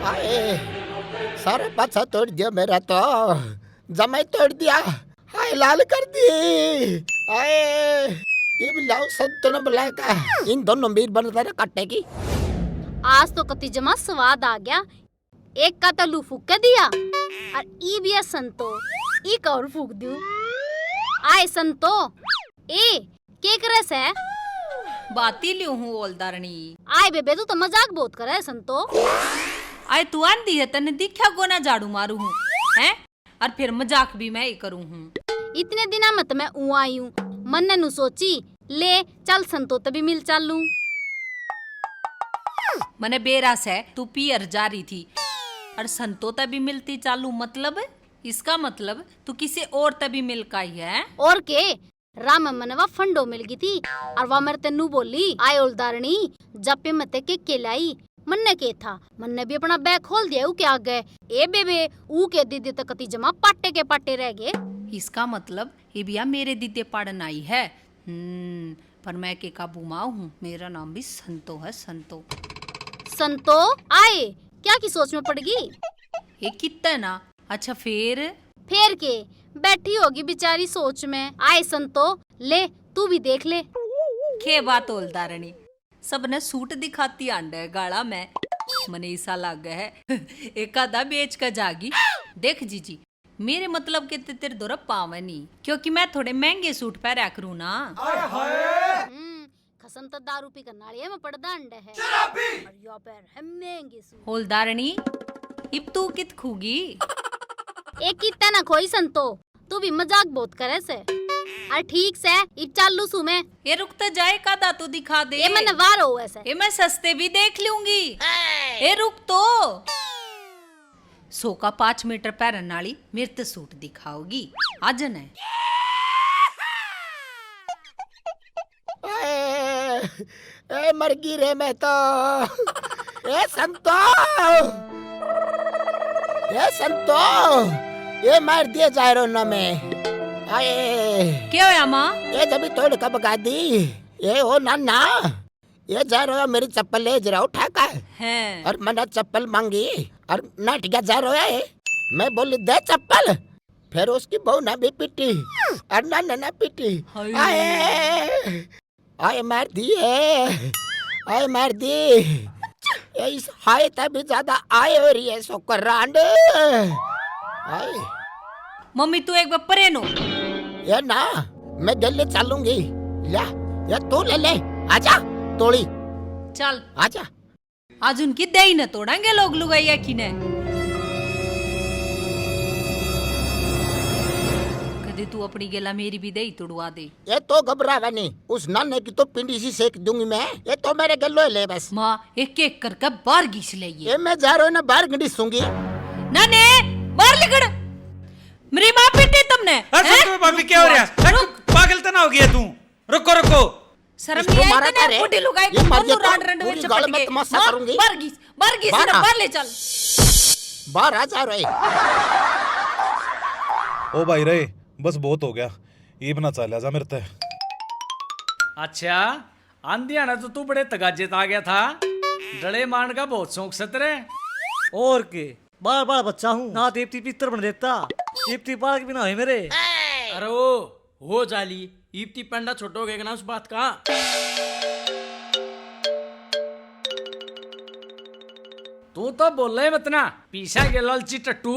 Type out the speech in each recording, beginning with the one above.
आए सारा पाछा तोड़ दिया मेरा तो, जमाई तोड़ दिया, हाय लाल कर दी। आए ये भी लाओ संतो ने बुलाया, इन दोनों मीर बनता है काटे की। आज तो कति जमा स्वाद आ गया, एक का तलू फूक के दिया और ई भी संतो ई का और फूक दूं। आए संतो ए के करस है? बाती लियो हूँ ओलदारणी। आए बेबे तू तो मजाक बहुत करे है संतो। आए तू आंधी है तने दिखा को ना झाड़ू मारू हूँ हैं, और फिर मजाक भी मैं ही करूँ हूँ। इतने दिना मत मैं ऊ आई हूँ, मन नु सोची ले चल संतो तभी मिल चालू। मने बेरास है तू पियर जा रही थी और संतो तभी मिलती चालू, मतलब इसका मतलब तू किसी और तभी मिल का ही है। और के राम मनवा फंडो मिल गई थी और वह मेरे तेनू बोली आए ओलदारणी जब पे मते के लाई मन्ने के था, मन्ने भी अपना बैग खोल दिया ऊ के आ गए। ए बेबे ऊ के दीदी तक कति जमा पाटे के पाटे रह गए। इसका मतलब ये बिया मेरे दीदे पढ़न आई है। पर मैं के काबू माँ हूँ, मेरा नाम भी संतो है, संतो। संतो आए क्या की सोच में पड़ गई? ये कितना ना अच्छा फिर के बैठी होगी बेचारी सोच में। आए संतो ले तू भी देख ले। के बात ओलदारणी सबने सूट दिखाती आंडे गाड़ा में मने ऐसा लग गया है एक आधा बेच का जागी। देख जीजी मेरे मतलब के तेरे दौरा पावे नहीं, क्योंकि मैं थोड़े महंगे सूट पहरा करूँ ना। खसम तो दारू पी कर नालिया में पड़दा अंडे है और यो पैर है महंगे सूट। ओलदारणी इब तू कित खूगी? एक कितना ना खोई संतो, तू भी मजाक बहुत करे से। अरे ठीक से इब चालू सु मैं। ये रुक तो जाए कादा तो दिखा दे। ये मैंने वार हो ऐसे। ये मैं सस्ते भी देख लूंगी। ये रुक तो 100 का 5 मीटर पैरन वाली मेरे तो सूट दिखाओगी आज न। ए मर गई रे मैं तो। ए संतो, ए संतो, ये मार दिए जा रहा ना मैं। आए क्या होया माँ? ये जब तोड़ कब गा दी ये हो ना ये जा रहा मेरी चप्पल ले जरा उठा का है और मैंने चप्पल मांगी और नाट गया जा रहा है। मैं बोली दे चप्पल, फिर उसकी बहू ना भी पीटी और ना पीटी। आए आए मार दी है, आए मार दी। इस हाय तभी ज्यादा आए हो रही है सोकर रांड। आए मम्मी तू एक बार परे नो। ये ना मैं दिल्ली चलूंगी, या तू ले ले, आजा तोड़ी चल आजा। आज उनकी दही न तोड़ेंगे लोग लुगाइया की ने। कदे तू अपनी गेला मेरी भी दही तोड़वा दे। ये तो घबरावा नहीं, उस नाने की तो पिंडी सी सेक दूंगी मैं। ये तो मेरे गलो ले बस। माँ एक एक करके बाहर घिस ले ये मैं जा रहा हूँ ना बाहर घिसूंगी। नाने बाहर लिखड़ मेरी माँ पीटी तुमने। भाभी क्या हो रहा है? पागल तो ना हो गया तू? रुको रुको, शर्म नहीं आई तने? बूढ़ी लुगाई को दोनों राड रंड में चपट के बाहर घिस ना बाहर ले चल। बाहर आ जा रहे। ओ भाई रे बस बहुत हो गया, ये बना चल जा मेरे ते। अच्छा आंधी आना तो तू बड़े तगाजे आ गया था, डले मान का बहुत शौक सतरे। और के बार बार बच्चा हूँ ना, देवती पितर बन देता दीप्ति पाल के बिना है मेरे। अरे वो हो जाली ईप्ती पंडा छोटो हो गया ना उस बात का। तू तो बोल रहे मत ना पीछा के लालची टट्टू।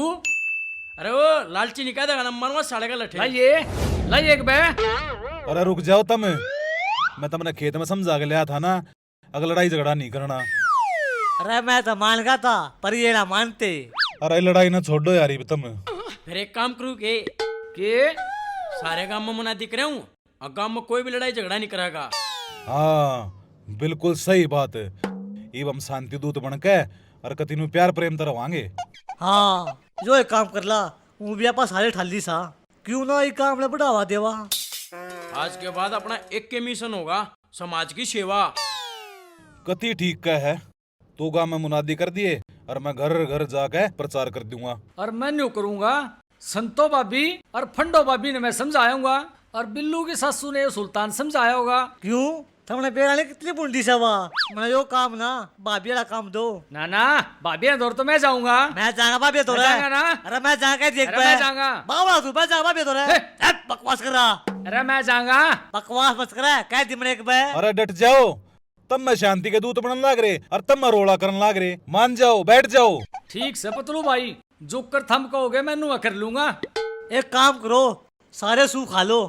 अरे वो लालची निकाल देगा नंबर में साढ़े का लठे। लाइए एक बे। अरे रुक जाओ तुम, मैं तुमने खेत में समझा के लिया था ना, अगर लड़ाई झगड़ा नहीं करना। अरे मैं तो मान गया था पर ये ना मानते। अरे लड़ाई ना छोड़ो यार ये तुम। फिर एक काम करूँ के सारे गांव में मना दिख रहा हूँ और गांव में कोई भी लड़ाई झगड़ा नहीं करेगा। हाँ बिल्कुल सही बात है, इब हम शांति दूत बन के और कति नु प्यार प्रेम तरह वांगे। हाँ जो एक काम कर ला वो भी आपा सारे ठाली सा, क्यों ना ये काम ले बढ़ावा देवा। आज के बाद अपना एक के मिशन होगा समाज की सेवा। कति ठीक का है, तो गांव में मुनादी कर दिए और मैं घर घर जाके प्रचार कर दूंगा। और मैं न्यू करूंगा संतो भाभी और फंडो भाभी ने मैं समझाऊंगा और बिल्लू की सासू ने सुल्तान समझाया होगा। क्यों तुमने बेरा ने कितनी बुंडी से हुआ मैं यो काम ना भाभी वाला काम दो ना ना भाभी दौर तो मैं जाऊंगा। मैं जाऊंगा भाभी तो मैं जाऊंगा ना। अरे मैं जाऊंगा देख अरे मैं जाऊंगा। बाबा तू मैं जाऊंगा भाभी तो बकवास कर रहा अरे मैं जाऊंगा। बकवास मत कर कह दी मैंने एक बार अरे डट जाओ, तब मैं शांति के दूत बनने लाग रहे और तब मैं रोड़ा करने लाग रहे। मान जाओ, बैठ जाओ। ठीक से पतलू भाई, जो कर थम कहोगे मैं नुआ कर लूंगा। एक काम करो सारे सू खा लो।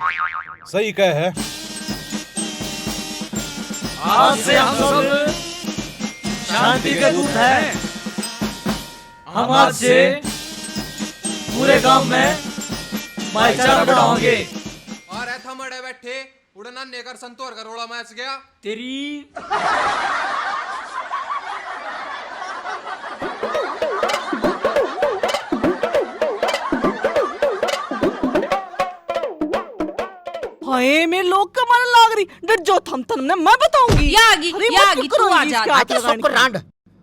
सही कह है। आज से हम सब शांति के दूत हैं। हम आज से पूरे गांव में भाईचारा बढ़ाओगे। और ऐसा मड़े बैठे उड़ना नेकर संतोर का रोड़ा मैच गया तेरी हाय मैं लोग का मन लाग रही डट जो थम थम ने मैं बताऊंगी या आगी, अरे या मैं आगी, क्यों तू करूंगी आ जा। इसके आके हाथ लगाने सबको की? रांड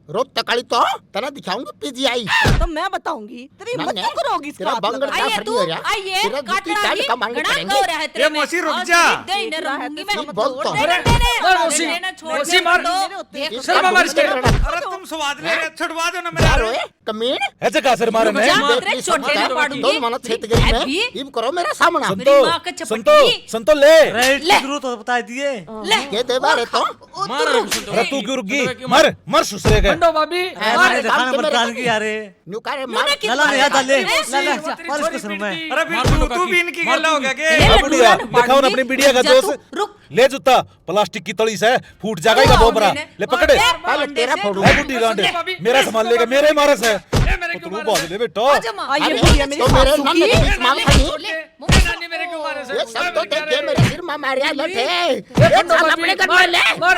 रोज तकाली तो तना दिखाऊंगी पीजीआई। तो मैं बताऊंगी तेरी नहीं, मत नहीं, क्यों करोगी इसके तेरा हाथ बंगड़ लगाने का आइए फटी तू हो रहा। आइए तेरा काटना जुत्ती ही का मांगने गड़ा पड़ेंगे। हो रहा है तेरे ये में। मौसी रुक और जा। दे न रहूंगी मैं बोल तो। छोड़ अरे, दे अरे, मौसी, देना छोड़ मौसी दे मार। दो। देख इसका शर्मा मार इसके। बंगड़ का- अरे तुम स्वाद ले रहे, छुड़वा दो ना क्या मेरा। रोए कमीन ऐसे का सर मारे मैं। जा, बेटी तेरे छोटे समझा, में पाड़ूंगी। दोनों मना छेत गई मैं अभी? इम करो मेरा सामना मेरी संतो, माँ का चपटी। संतो, संतो ले। रेट ले। की जरूरत हो बता दिए ले के दे बारे तो अरे तू क्यों रुक गई? मर मर सुसरे के। बंडो भाभी मैंने देखा ना मत डाल की यारे नुकारे मार लला ने याद ले अरे, लला तेरी और छोरी इसको सुन मैं पीटती। अरे फिर तू भी इनकी गल्ला हो गया के? ले अब लड्डू बुढ़िया, ना दिखाओ ना पाड़ूंगी। अपनी बिटिया का जा दोस्त। तू, रुक। ले जूता, प्लास्टिक की तली से फूट जाएगा इसका बोबरा। ले पकड़े। पहले तेरा फोड़ू ले बुड्ढी गांडे, मेरा संभाल लेगा, मेरे मारे से। मेरे तू क्यों बाल ले बेटा। आजा माँ। आइए अरे, बुढ़िया मेरी तो मेरे सासू नन्हे की के बीच मांग खानी नानी मेरे क्यों मारे से? ये सब तो देख के मेरे सिर में मारिया लटे ये बंडो साला भाभी, अपने घर मार, में ले मार।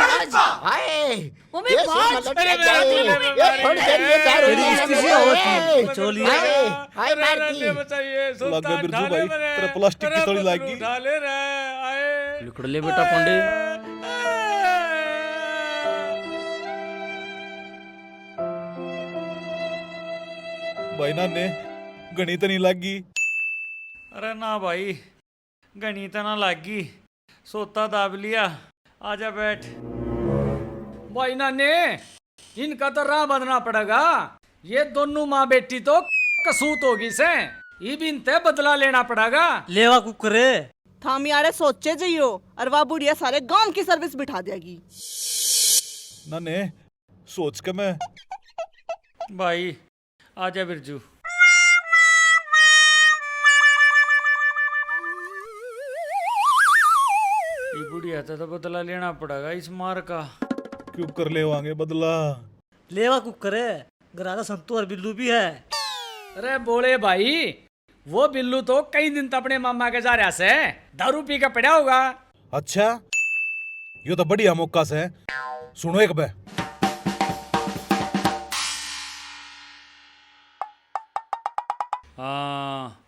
हाय मम्मी, ये बाल सिर में अरे, लटके जाए मेरे ये थोड़ी देर ये दारू तेरी पीने स्थिति में और ए, थी, चोली। हाय हाय मार अरे, दी बचाइए, लग गया सुल्तान बिरजू ढाले भाई, मेरे। तेरा प्लास्टिक की अरे, तली बतलू लग गई। ढाले रे, आए। लिखड़ ले बेटा पांडे। भाई ना ने गणित नहीं लगी। अरे ना भाई, गणित ना लागी, सोता दाब लिया। आजा बैठ। भाई नाने, इनका तो राह बदलना पड़ेगा। ये दोनों माँ बेटी तो कसूत होगी से, ये भी इनते बदला लेना पड़ेगा। लेवा कुकरे थाम यारे सोचे जाइयो और वह बुढ़िया सारे गांव की सर्विस बिठा देगी। ना ने सोच के मैं भाई आजा बिरजू। ये बुढ़िया तो बदला लेना पड़ेगा इस मार का। क्यों कर ले वांगे बदला। लेवा कुकरे गरारा संतू और बिल्लू भी है। अरे बोले भाई, वो बिल्लू तो कई दिन तक अपने मामा के जा रहा से दारू पी के पड़ा होगा। अच्छा, यो तो बढ़िया मौका से। सुनो एक बे। हाँ,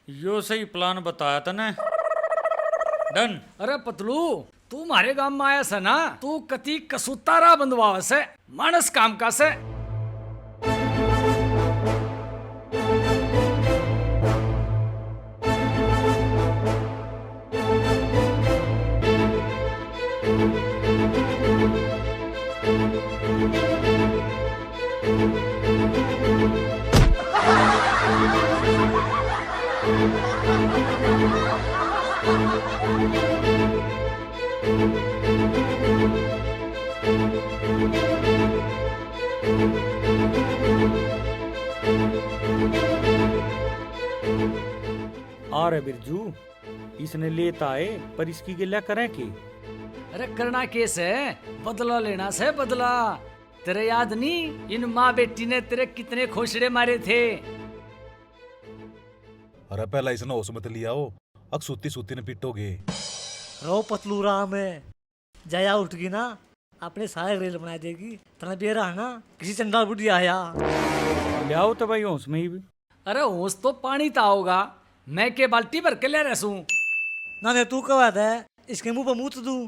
यो सही प्लान बताया तने। डन। अरे पतलू, तू हमारे गांव में आया से ना, तू कति कसूतारा बंधवा से मानस काम का से। और बिरजू इसने लेता है पर इसकी गिल्ला करें की। अरे करना केस है, बदला लेना से बदला। तेरे याद नहीं, इन माँ बेटी ने तेरे कितने खोसड़े मारे थे। अरे पहला इसने होश मत लिया हो, अब सूती सूती ने पिटोगे। रो पतलू राम है जया उठ गई ना अपने सारे रेल बना देगी तना बेरा ना किसी चंडाल बुढ़िया आया। ले आओ तो भाई होश में ही भी। अरे होश तो पानी ता होगा, मैं के बाल्टी भर के ले रसूं। ना ने तू कहा था इसके मुंह पर मुंह तो दूं।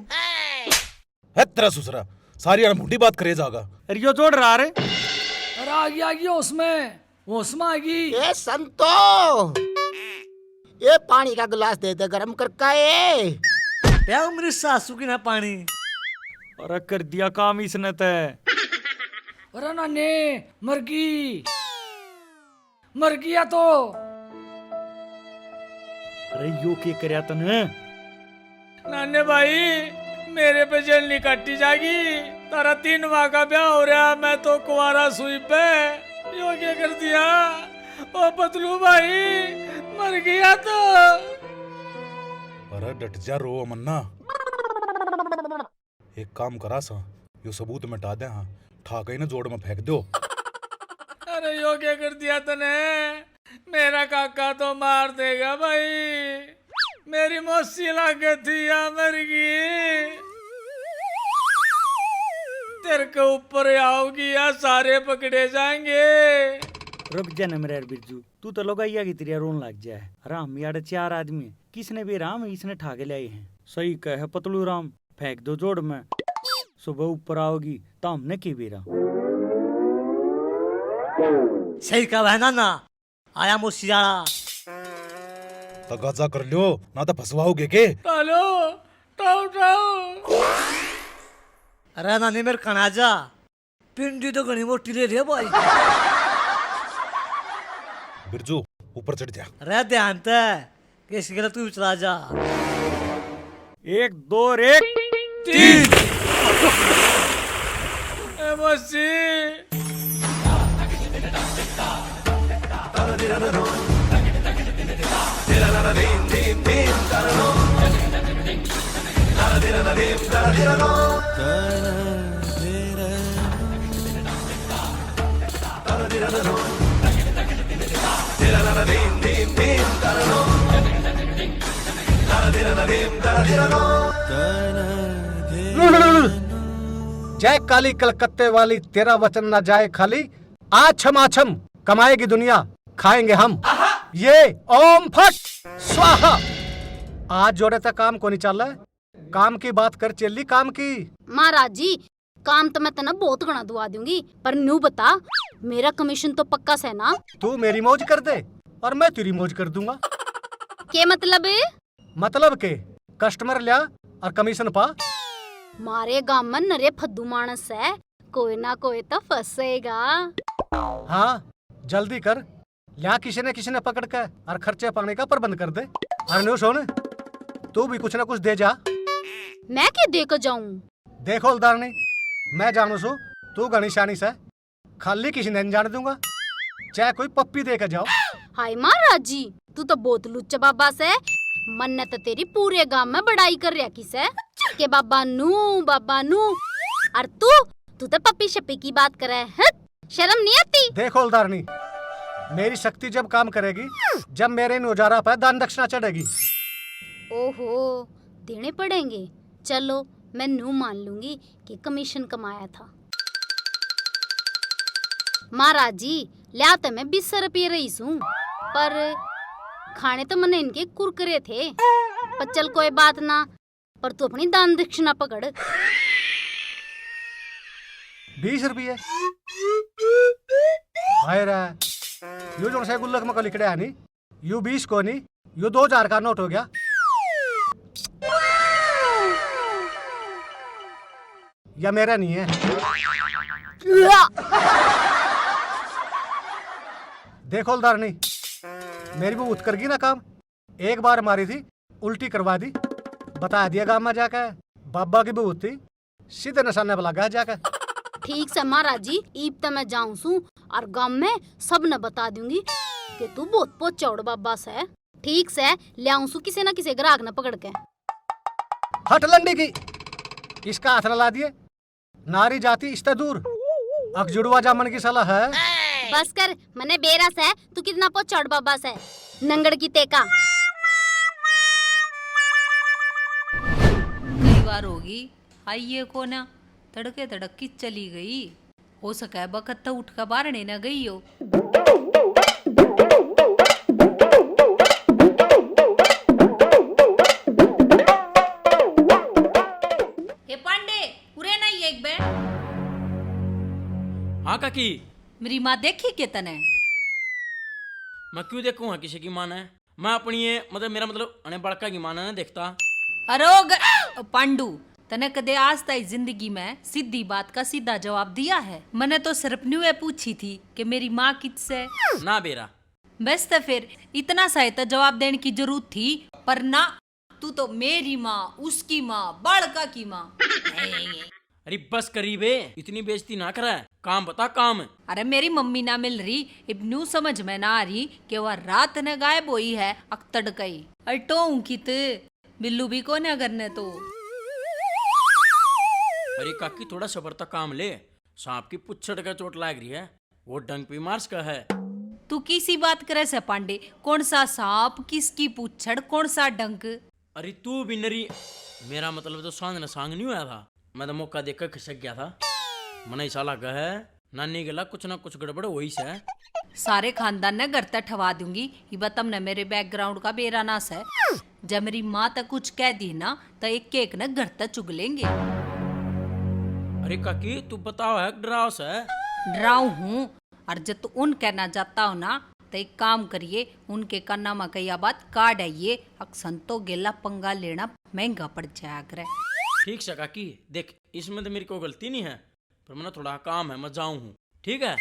है तेरा सुसरा सारी यार मुंडी बात करे जागा। अरे यो जोड़ रहा रे। अरे आ गई होश में, होश में आ गई। ये संतो ये पानी का गिलास दे दे गरम करके। क्या मेरी सासू की ना पानी अरे कर दिया काम इसने तय। अरे नाने मर गया तो। अरे यो के करया तने? नाने भाई मेरे पे जलनी काटी जागी। तारा 3 माह का ब्याह हो रहा, मैं तो कुंवारा सुई पे। यो क्या कर दिया? ओ पतलू भाई मर गया तो। अरे डट जा, रो मन्ना। एक काम करा सा, यो सबूत मिटा दे। हाँ ठा कहीं ना जोड़ में फेंक दो। अरे यो क्या कर दिया तने? मेरा काका तो मार देगा भाई। मेरी मौसी लागे थी या मर गई। तेरे के ऊपर आओगी या सारे पकड़े जाएंगे। रुक जा न मेरे बिरजू, तू तो लोगाइया की तेरिया रोन लग जाए। राम यार 4 आदमी किसने भी राम इसने ठाके लाए हैं। सही कहे पतलू राम, फेंक दो जोड़ में। सुबह ऊपर आओगी तो हमने की बेरा। सही कहा है ना आया मुसियाड़ा। तगाजा कर लो ना तो फसवाओगे के। टालो टाओ। अरे नानी मेरे कनाजा पिंडी तो घनी मोटी ले रही है भाई। बिरजू ऊपर चढ़ जा। अरे ध्यान ते किसी के तू चला जा। 1 2 1 3 मौसी जय काली कलकत्ते वाली, तेरा वचन ना जाए खाली। आछम आछम कमाएगी दुनिया, खाएंगे हम। ये ओम फट स्वाहा। आज जोड़े तक काम को नहीं चल रहा है। काम की बात कर चली, काम की। महाराज जी काम तो मैं तना बहुत गणा दुआ दूंगी, पर न्यू बता मेरा कमीशन तो पक्का से ना। तू मेरी मौज कर दे और मैं तेरी मौज कर दूंगा। के मतलब? मतलब के कस्टमर लिया और कमीशन पा। मारे गांव में नरे फद्दू मानस है, कोई ना कोई तो फंसेगा। हाँ जल्दी कर, लिया किसी ने पकड़ के और खर्चे पाने का प्रबंध कर दे। और न्यू सुन, तू भी कुछ न कुछ दे जा। मैं क्या दे कर जाऊं? देखो उदारणी, मैं जानू सू तू घनी शानी से, खाली किसी ने नहीं जाने दूंगा। चाहे कोई पप्पी दे कर जाओ। हाय महाराज जी तू तो बहुत लुच्चा बाबा से। मन्नत तो तेरी पूरे गांव में बड़ाई कर रहा किसे के बाबा नू। और तू तो पप्पी शप्पी की बात करे है, शर्म नहीं आती? देखो उदारणी, मेरी शक्ति जब काम करेगी, जब मेरे नौजारा पर दान दक्षिणा चढ़ेगी। ओहो देने पड़ेंगे। चलो मैं नू मान लूंगी कि कमीशन कमाया था। महाराज जी लिया तो मैं 20 रुपये रही हूँ, पर खाने तो मैंने इनके कुरकुरे थे। पर चल कोई बात ना, पर तू अपनी दान दक्षिणा पकड़। 20 रुपये? हाय रे, यू जो से गुल्लक में लिखड़े है नी, यू 20 को नहीं, यू 2000 का नोट हो गया। या मेरा नहीं है। देखो उदारणी, मेरी वो उतकर गई ना काम। एक बार मारी थी, उल्टी करवा दी, बता दिया गांव में जाकर बाबा की बहू थी, सीधे निशाने पर लगा जाकर। ठीक से महाराज जी, ईब तो मैं जाऊं सू और गांव में सब न बता दूंगी कि तू बहुत पोचौड़ बाबा से। ठीक से ले आऊं सू किसी न किसी ग्राहक न पकड़ के। हट लंडी की, इसका हाथ न ला दिए। नारी जाति इससे दूर, अखजुड़वा जामन की सलाह है। बस कर, मने बेरस है तू कितना पोचौड़ बाबा से नंगड़ की तेका। कई बार होगी आइए को ना तड़के तड़क की चली गई। हो सके बखत तो उठ कर बारने न गई हो। हे पांडे उरे ना ये एक बेर। हाँ काकी। मेरी माँ देखी के तने? मैं क्यों देखूंगा किसी की माँ है? मैं अपनी ये मतलब मेरा मतलब अने बड़का की माँ ने देखता। अरोग पांडू तने कदे आज तक जिंदगी में सीधी बात का सीधा जवाब दिया है? मैंने तो सिर्फ न्यू पूछी थी कि मेरी माँ किससे। ना बेरा, बस तो फिर इतना सा तो जवाब देने की जरूरत थी, पर ना, तू तो मेरी माँ, उसकी माँ, बालका की माँ। अरे बस करीबे, इतनी बेइज्जती ना करा, काम बता काम। अरे मेरी मम्मी ना मिल रही, अब न्यू समझ में ना आ रही कि वह रात ने गायब हुई है अक्तड़ कई। अटो कित बिल्लू भी को न करने तो। अरे काकी थोड़ा सबर तक काम ले, सांप की पुच्छड़ का चोट लाग रही है, वो डंक भी मार्स का है। तू किसी बात करे से पांडे, कौन सा सांप, किसकी पुच्छड़, कौन सा डंक? अरे तू भी नरी, मेरा मतलब तो सांग न सांग नहीं हुआ था, मैं तो मौका देखकर खिसक गया था। मन ऐसा लगा है नानी गला कुछ ना कुछ गड़बड़ वही से। सारे खानदान ने घर तक ठवा दूंगी, ये बतम ने मेरे बैकग्राउंड का बेरा नास है। जब मेरी माँ तक कुछ कह दी ना तो एक केक न घर तक चुग लेंगे। अरे काकी तू बताओ है डराव से? डराऊ हूँ, और जब तू उन कहना चाहता हो ना तो एक काम करिए, उनके काना में कई बात काट आइए, अक्सन तो गेला पंगा लेना महंगा पड़ जाया करे। ठीक से काकी, देख इसमें तो मेरी कोई गलती नहीं है, पर मैंने थोड़ा काम है, मैं जाऊं हूँ, ठीक है?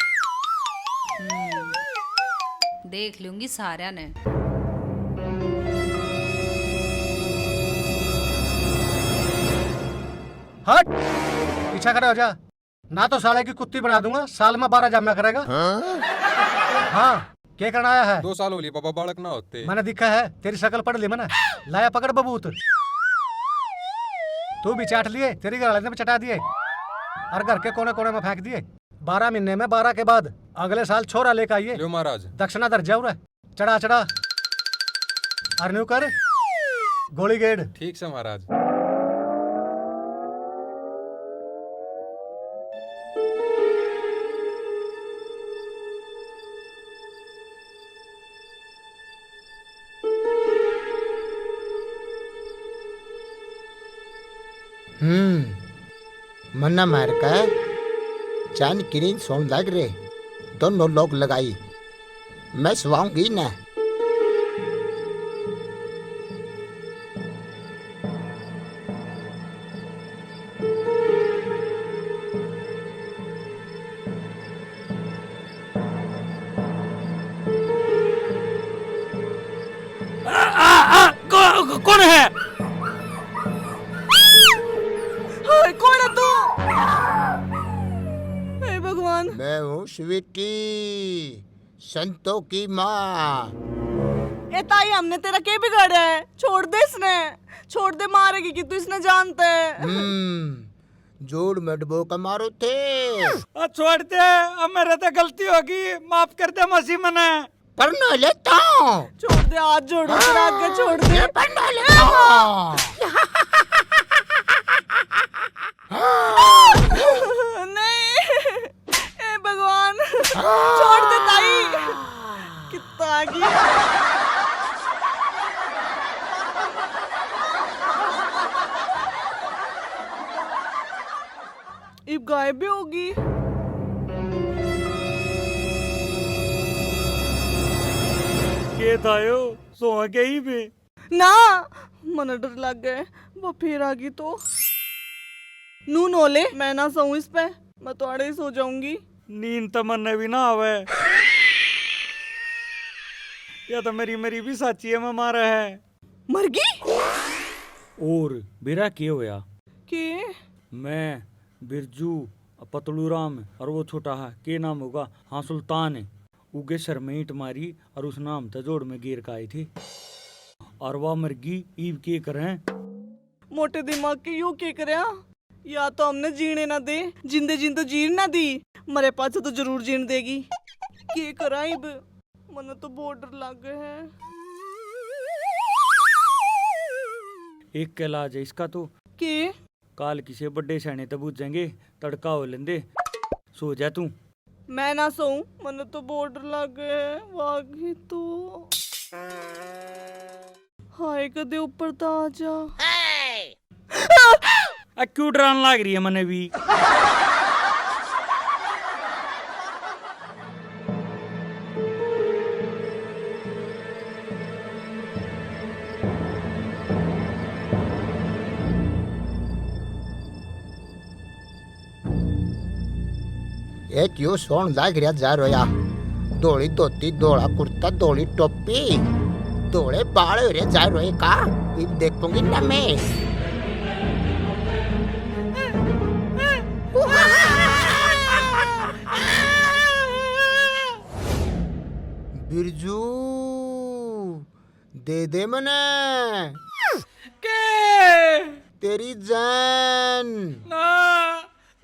देख लूंगी सारा ने। हट, पीछा खड़ा हो जा, ना तो साले की कुत्ती बना दूंगा, साल में 12 जामिया करेगा। हाँ, क्या करना आया है? 2 साल हो लिए पापा बालक ना होते। मैंने दिखा है, तेरी शक्ल पढ़ ली मैंने। लाया पकड़ बबूत, तू भी चाट लिए, तेरी घर वाले ने भी चटा दिए और घर के कोने कोने में फेंक दिए। 12 महीने में 12 के बाद अगले साल छोरा लेकर आइए। लो महाराज। दक्षिणा दर्जा उरा, चढ़ा चढ़ा अरन्यू कर गोली गेड़। ठीक से महाराज। मन्ना मार का चान किरीन सोन लग रे, दोनों लोग लगाई, मैं सुवाऊंगी ना। कौन है? कौन है तू? हे भगवान, मैं हूँ स्वीटी, संतों की माँ। ए ताई, हमने तेरा क्या बिगाड़ा है? छोड़ दे इसने, छोड़ दे, मारेगी कि तू इसने जानते है। जोड़ में डबो का मारो थे। छोड़ दे, अब मेरे तो गलती होगी, माफ कर दे मसीह मने। पढ़ना लेता हूँ। छोड़ दे, हाथ जोड़ो, तेरा आगे छोड़ दे। पढ़ना लेता हूँ। नहीं, ए भगवान, छोड़ दे ताई, कितना आगी। इब गायब भी होगी। के थायो सो गई भी ना, मन डर लग गए, वो फिर आ गई तो। नू नोले, मैं ना सोऊं इस पे, मैं तो आड़े ही सो जाऊंगी। नींद तमन्ने भी ना आवे, या तो मेरी भी साची है, मैं मारा है। मर गई? और बेरा के होया के? मैं बिरजू, पतलू राम और वो छोटा है, के नाम होगा? हाँ, सुल्तान है। उगे सर में ईंट मारी और उस नाम था जोड़ में गिर का आई थी, और वह मरगी। ईब के करें? मोटे दिमाग के यू के करे? या तो हमने जीने ना दे, जिंदे जिन तो जीन ना दी, मरे पास तो जरूर जीन देगी। के करा इब? मन तो बहुत डर लग गए है। एक का इलाज है इसका तो। के? काल किसे बड़े सैने तब जाएंगे, तड़का हो लेंदे, सो जा तू। मैं ना सोऊं, मन तो बहुत डर लग गए है। वागी तो हाय, कदे ऊपर तो आ जा। क्यों डराने लग रही है मने भी? एक यो सोन लाग रहा जा रोया धोली धोती धोला कुर्ता धोली टोपी धोले बाल रे जा रोए का इन देखूंगी ना मैं बिरजू दे मने के तेरी जान ना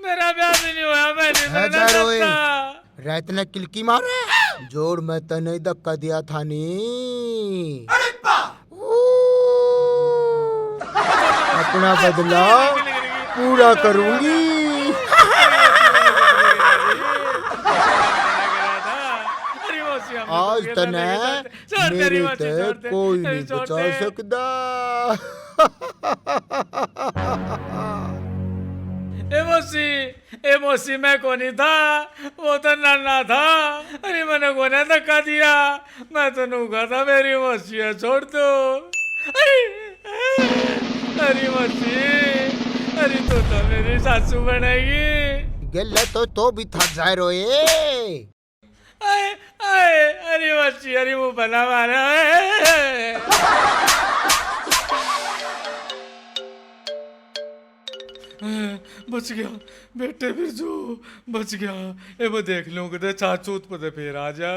मेरा ब्याह भी नहीं हुआ मैं नहीं है मरना जा रोए चाहता। रात ने किलकी मारे जोड़ मैं तने धक्का दिया था नी अपना बदला पूरा करूंगी आज तने मेरे ते कोई नहीं बचा सकता ए मौसी मैं कोनी था वो तो नाना था अरे मैंने कोने धक्का दिया मैं तो नूगा था मेरी मौसी छोड़ दो अरे मौसी अरे तो मेरी सासू बनेगी गले तो भी था जा रोए आए आए अरे मौसी अरे मुंह बना मारा बच गया बेटे बिरजू बच गया ए मैं देख लूं कि चाचूत पे फिर आ जा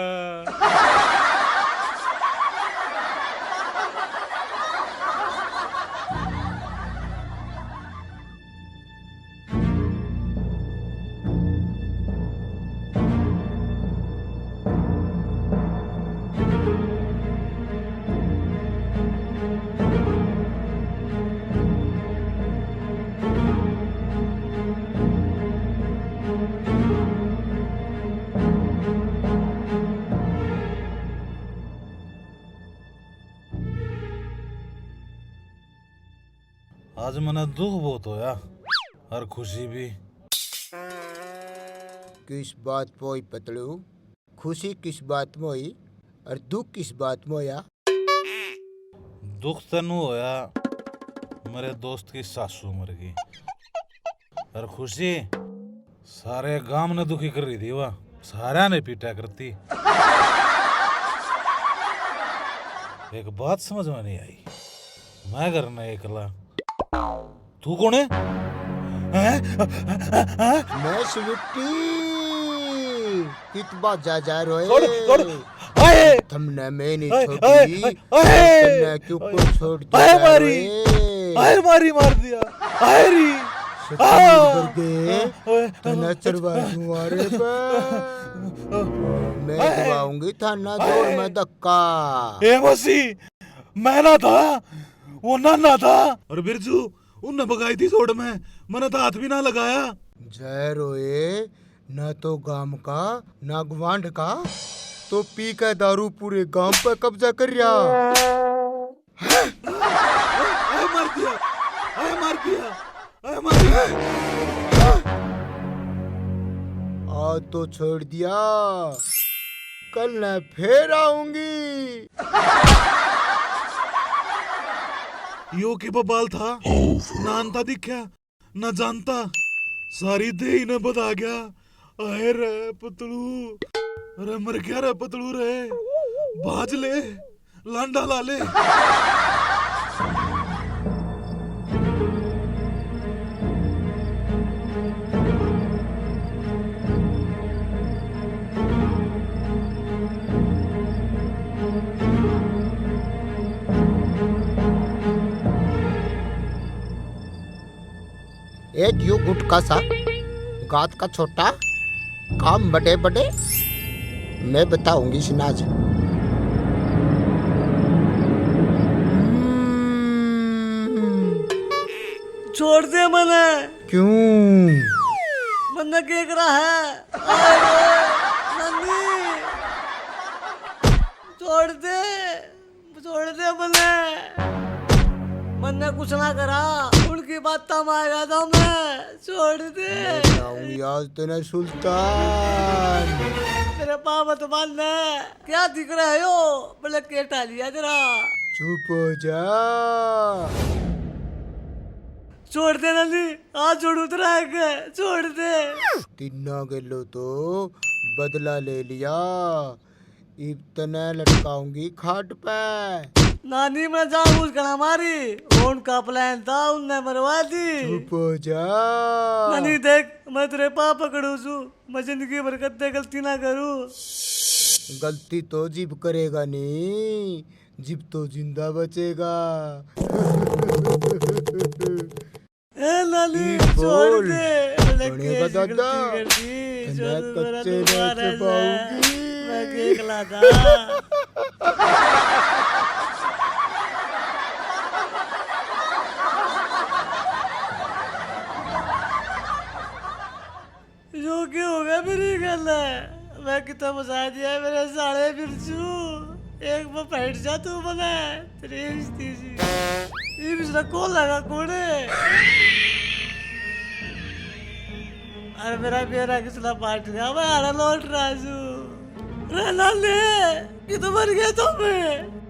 आज मना दुख बहुत होया और खुशी भी किस बात पोई पतलू खुशी किस बात में हुई और दुख किस बात में होया दुख तनु होया मेरे दोस्त की सासू मर गई और खुशी सारे गांव ने दुखी कर रही थी वह सारा ने पीटा करती एक बात समझ में नहीं आई मैं करना एकला तू कौन है? मैं स्वीटी कित बात जा रोए तुमने मैं नहीं छोड़ी तुमने क्यों को छोड़ दिया मारी मार दिया तने चरवा मारे मैं दबाऊंगी थाना जोड़ में धक्का ए मसी मैं ना था वो ना था और बिरजू उनने भगाई थी छोड़ में मैंने तो हाथ भी ना लगाया जय रोए न तो गांव का न गवांड का तो पी के दारू पूरे गांव पे कब्जा कर रहा मार दिया आज तो छोड़ दिया कल न फिर आऊंगी यो की बबाल था नानता दिखा न जानता सारी दे ही न बता गया अरे रे पतलू अरे मर गया रे पतलू रे बाज ले लांडा ला ले एक यू गुटका सा गात का छोटा काम बड़े बड़े मैं बताऊंगी सिनाज छोड़ दे मने क्यों मन्ने के करा है आए रे, नन्नी छोड़ दे मन्ने कुछ ना करा उनकी बात मारेगा तो मैं छोड़ दे आज तेने सुल्तान तेरे पापा तो मानना क्या दिख रहा है यो बोले केटा लिया तेरा चुप हो जा छोड़ दे नानी, आज छोड़ू तेरा छोड़ दे। तिन्ना गेलो तो बदला ले लिया, इतना लटकाऊंगी खाट पे। नानी मैं जानबूझ कर मारी, उनका प्लान था उनने मरवा दी। चुप हो जा। नानी देख मैं तेरे पाप पकड़ू छू, मैं जिंदगी भर कत्ते गलती ना करूं। गलती तो जिब करेगा नहीं, जिब तो जिंदा बचेगा। ए नानी छोड़ दे, बनेगा दादा, मैं कच्चे रह छुपाऊंगी। मैं केकला था। जो क्या होगा मेरी गल है, मैं कितना मजा दिया मेरे साले बिरजू। एक बार बैठ जा तू बना तेरी रिश्ती सी, ये बिचरा कौन लगा कोने। अरे मेरा बेरा किसला पाट गया, मैं आना लौट रहा हूँ। रहना ले, ये तो मर गया तो मैं।